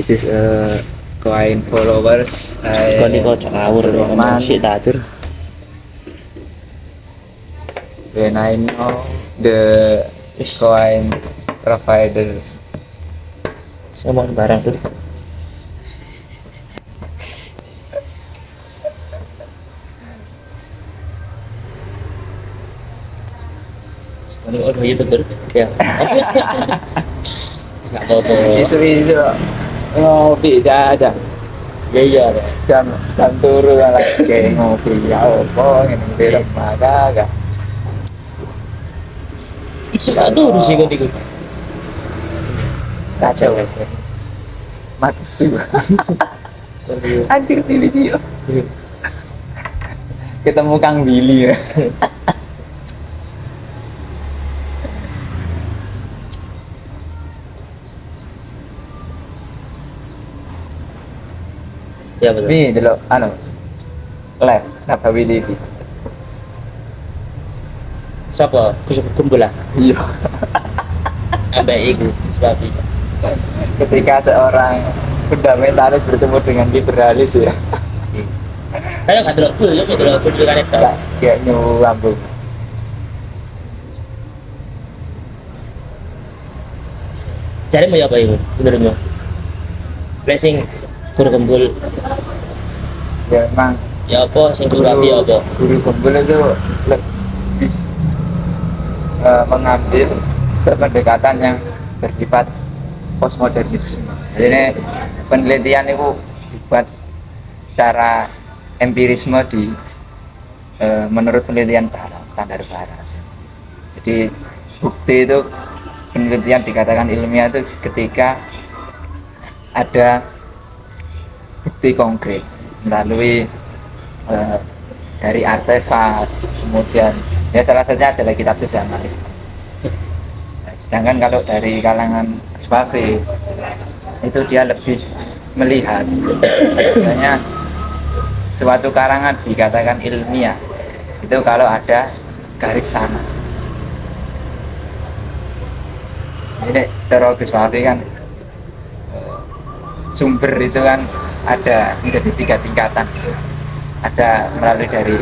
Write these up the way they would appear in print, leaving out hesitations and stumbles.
This is coin followers. Kon iki kok ngawur Roman. sik tak atur. When I know the coin provider. Saya mau barang dulu. Sekarang oh iya betul ya. Nggak apa-apa. Isu-isu ngopi aja. Ya iya. Jam turu lagi kayak ngopi ya apa ngene di rumah kagak. Isu tak tuh sih kok iku. Kacau. Maksu. Anjir di video. Ketemu Kang Billy ya. Ya betul. Nih dulu live Nabawi TV. Siapa? Kumpul lah. Iya. Ambek iku sebab Ketika seorang fundamentalis bertemu dengan liberalis ya. kayak nggak delok full, yo delok full kan itu. Kayak nyambung. Cari mau apa iku? Menurutmu? Blessing guru kumpul Ya emang ya apa sing kesuapi ya apa? guru kumpul itu lebih mengambil pendekatan yang bersifat postmodernisme. Jadi ini penelitian itu dibuat secara empirisme menurut penelitian barat, standar barat. Jadi bukti itu penelitian dikatakan ilmiah itu ketika ada bukti konkret melalui dari artefak, kemudian ya salah satunya adalah kitab sejarah. Sedangkan kalau dari kalangan Swafi itu dia lebih melihat misalnya suatu karangan dikatakan ilmiah itu kalau ada garis sana. Ini terus Swafi kan sumber itu kan ada menjadi 3 tingkatan. Ada melalui dari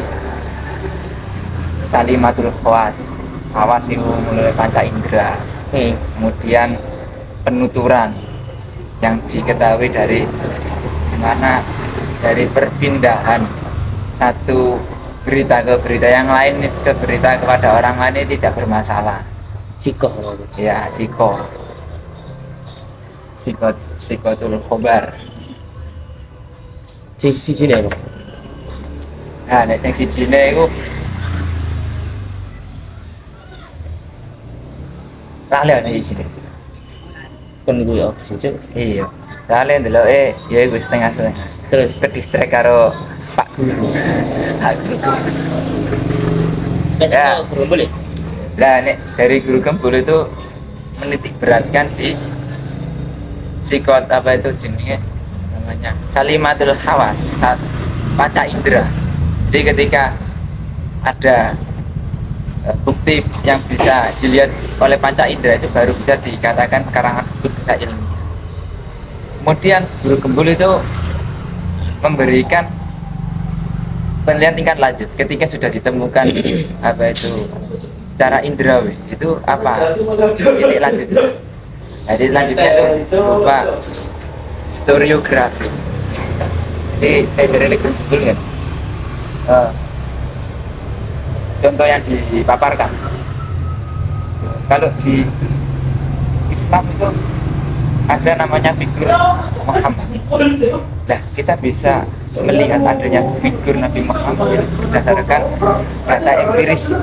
Salimatul Khawas, Khawas itu mulai panca indera. Kemudian penuturan yang diketahui dari mana dari perpindahan satu berita ke berita yang lain ke berita kepada orang lain ini tidak bermasalah. Sikoh. Ya, sikotul khobar. Siji ne apa? Nah, nek sing sijine iku lali ana isine. Kon iku ya siji. Iya. Lali ndeloke ya iku setengah-setengah. Terus Ke distrik karo Pak Guru. Pak Guru. Ya. guru boleh. Nah, nek dari guru Gembul itu menitik beratkan di sikot apa itu jenisnya namanya Salimatul Khawas, panca indera. Jadi ketika ada bukti yang bisa dilihat oleh panca indera itu baru bisa dikatakan karangan itu bisa ilmiah. Kemudian guru Gembul itu memberikan penelitian tingkat lanjut ketika sudah ditemukan apa itu secara indrawi itu apa titik lanjut. Jadi lanjutnya itu berupa historiografi. Jadi dari guru Gembul kan contoh yang dipaparkan kalau di Islam itu ada namanya figur Muhammad. Nah, kita bisa melihat adanya figur Nabi Muhammad itu berdasarkan data empiris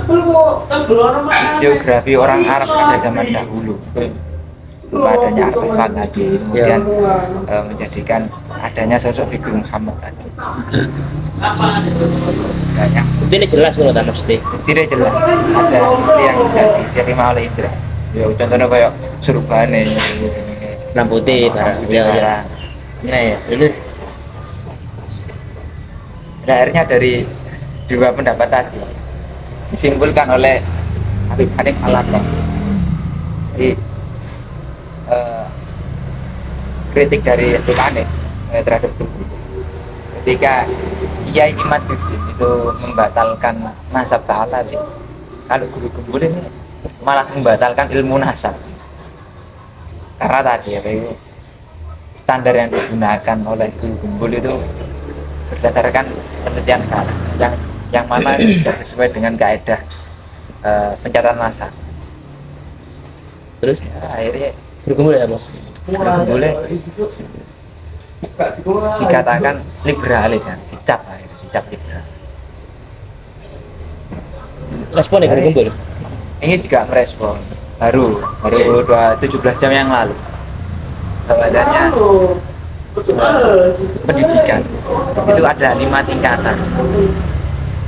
historiografi orang Arab pada zaman dahulu. Adanya artefak tadi, kemudian menjadikan adanya sosok figur Muhammad tadi. Banyak. Ini jelas kalau tak mesti. Tidak jelas ada bukti yang bisa diterima oleh indra. Ya contohnya kayak surubane, Lampu putih, barang. Ya. Nah ya, ini akhirnya dari dua pendapat tadi disimpulkan oleh Habib Hanif Al-Atom. Jadi kritik dari Tuhan terhadap guru. Ketika Kiai Imaduddin itu membatalkan nasab Alawi, kalau guru gembul ini malah membatalkan ilmu nasab. Karena tadi ya, itu standar yang digunakan oleh guru gembul itu berdasarkan penelitian yang mana tidak sesuai dengan kaidah pencatatan nasab. Terus Ya, akhirnya berkumpul ya bos. boleh dikatakan liberalis ya, dicap liberal. Respon ya berkumpul. Ini juga merespon baru 17 jam yang lalu bahwasanya pendidikan itu ada 5 tingkatan.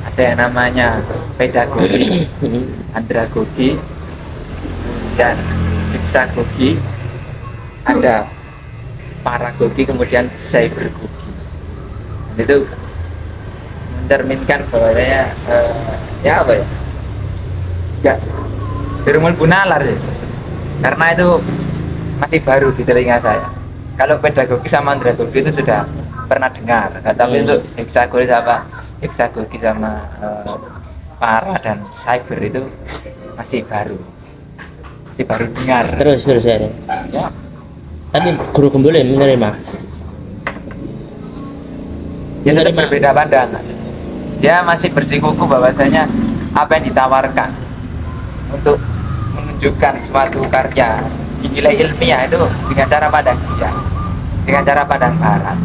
Ada yang namanya pedagogi, andragogi, dan heksagogi, ada paragogi, kemudian cybergogi. Dan itu mencerminkan bahwasanya ya apa ya, enggak berumur bunalar ya, karena itu masih baru di telinga saya. Kalau pedagogi sama andragogi itu sudah pernah dengar, tapi untuk heksagogi sama para dan cyber itu masih baru dengar. Terus ya. Ya, Tapi guru gembul ya menerima. dia tetap berbeda pandangan. Dia masih bersikuku bahwasanya apa yang ditawarkan untuk menunjukkan suatu karya dinilai ilmiah itu dengan cara pandang dia, dengan cara pandang barat,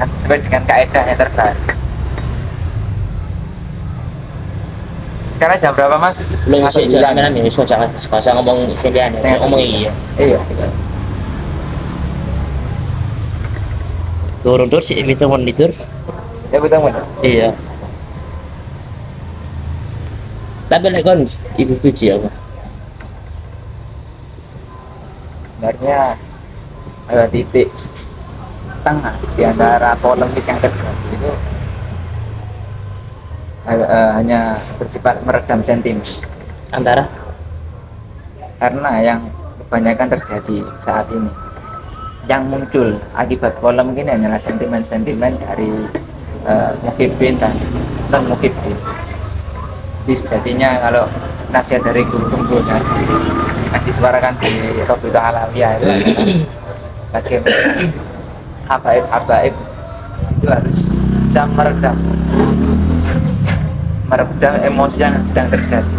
yang sesuai dengan kaedahnya terbaru. Sekarang jam berapa mas? Belum Atau sih bulan? jalan ya, so jangan ngomong sendirian ya, saya ngomong iya. Iya. Turun terus sih itu monitor. Ya betul betul. Iya. Tapi lek kon iku setuju ya, Pak. Sebenarnya ada titik tengah di antara polemik yang terjadi itu hanya bersifat meredam sentimen, Antara karena yang kebanyakan terjadi saat ini yang muncul akibat polemik ini hanyalah sentimen-sentimen dari Muhyiddin dan non Muhyiddin. Jadi sejatinya kalau nasihat dari guru gembul yang disuarakan di Robiqah Alawiyah itu adalah bagaimana habaib itu harus bisa meredam emosi yang sedang terjadi.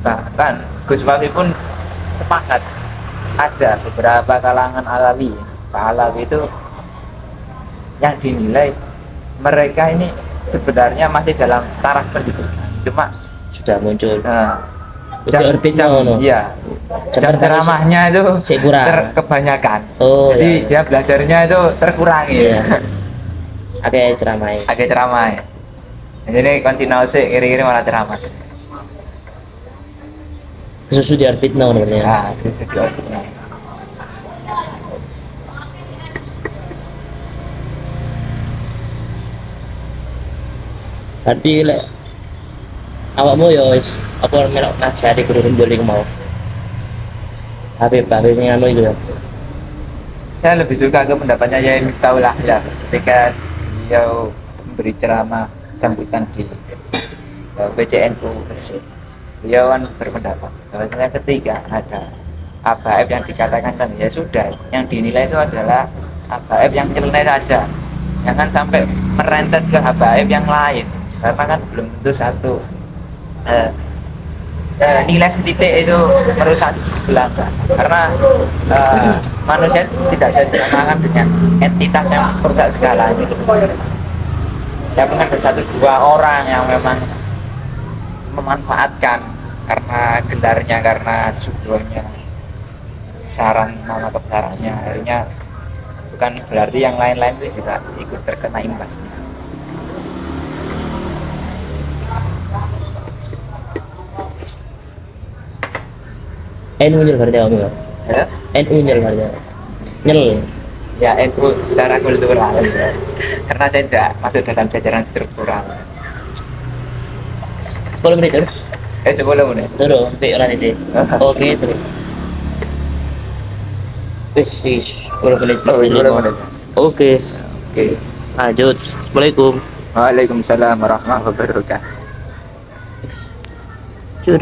Bahkan Gus Wafi pun sepakat ada beberapa kalangan Alawi, Pak Alawi itu yang dinilai mereka ini sebenarnya masih dalam taraf pendidikan, cuma sudah muncul. Iya, jam ceramahnya itu kebanyakan. Oh, jadi iya. dia belajarnya itu terkurangi. Iya. Agak ceramah. Jadi kontinuasi kira-kira malah ceramah. Susu di orbit namanya. Ah, susu di orbit. Tadi lek awakmu ya wis apa melok ngajari guru gembul iku mau. Habib anu itu ya. Saya lebih suka ke pendapatnya Yai Miftahul ya ketika beliau memberi ceramah sambutan di PCNU Gresik. Beliau kan berpendapat bahwasanya ketika ada habaib yang dikatakan kan ya sudah, yang dinilai itu adalah habaib yang nyeleneh saja, jangan sampai merentet ke habaib yang lain, karena kan belum tentu satu nilai setitik itu merusak sebelah, karena manusia tidak bisa disamakan dengan entitas yang merusak segalanya. Ya mungkin ada 1-2 orang yang memang memanfaatkan karena gelarnya, karena subuhnya besaran, nama kebesarannya, akhirnya bukan berarti yang lain-lain itu juga ikut terkena imbasnya. NU nyel berarti kamu ya? NU nyel berarti nyel ya, NU secara kultural karena saya tidak masuk dalam jajaran struktural. 10 menit ya? 10 menit Terus, nanti orang itu. Oke, terus. Wis 10 menit Oh, 10 maksimal. menit. Oke, Oke. lanjut. Assalamualaikum. Waalaikumsalam warahmatullahi wabarakatuh. Cur.